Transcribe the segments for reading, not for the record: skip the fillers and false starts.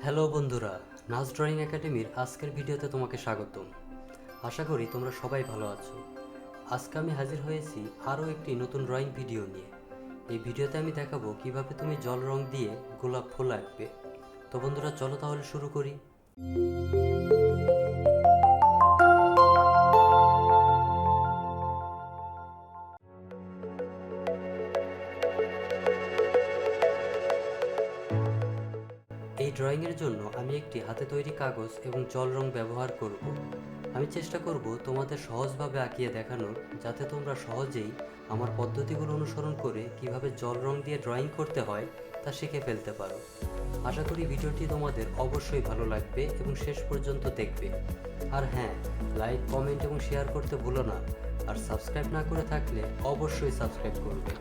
Hello বন্ধুরা, নাচ drawing একাডেমির আজকের ভিডিওতে তোমাকে স্বাগতম। আশা করি তোমরা সবাই ভালো আছো। আজকে আমি হাজির হয়েছি আরও একটি নতুন ড্রয়িং ভিডিও নিয়ে। এই ভিডিওতে আমি দেখাবো কিভাবে তুমি জল রং দিয়ে গোলাপ ফুল আঁকবে। তো বন্ধুরা, চলো তাহলে শুরু করি। এই ড্রয়িংয়ের জন্য আমি একটি হাতে তৈরি কাগজ এবং জল রং ব্যবহার করব। আমি চেষ্টা করব তোমাদের সহজভাবে আঁকিয়ে দেখানোর, যাতে তোমরা সহজেই আমার পদ্ধতিগুলো অনুসরণ করে কিভাবে জল রং দিয়ে ড্রয়িং করতে হয় তা শিখে ফেলতে পারো। আশা করি ভিডিওটি তোমাদের অবশ্যই ভালো লাগবে এবং শেষ পর্যন্ত দেখবে। আর হ্যাঁ, লাইক, কমেন্ট এবং শেয়ার করতে ভুলো না। আর সাবস্ক্রাইব না করে থাকলে অবশ্যই সাবস্ক্রাইব করবে।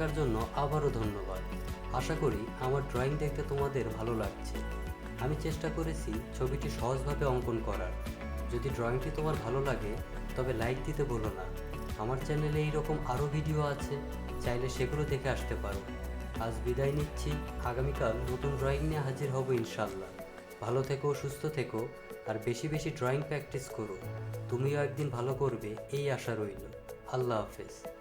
থাকার জন্য আবারও ধন্যবাদ। আশা করি আমার ড্রয়িং দেখতে তোমাদের ভালো লাগছে। আমি চেষ্টা করেছি ছবিটি সহজভাবে অঙ্কন করার। যদি ড্রয়িংটি তোমার ভালো লাগে তবে লাইক দিতে ভুলো না। আমার চ্যানেলে এইরকম আরও ভিডিও আছে, চাইলে সেগুলো দেখে আসতে পারো। আজ বিদায় নিচ্ছি, আগামীকাল নতুন ড্রয়িং নিয়ে হাজির হব ইনশাল্লাহ। ভালো থেকো, সুস্থ থেকো, আর বেশি বেশি ড্রয়িং প্র্যাকটিস করো। তুমিও একদিন ভালো করবে এই আশা রইল। আল্লাহ হাফেজ।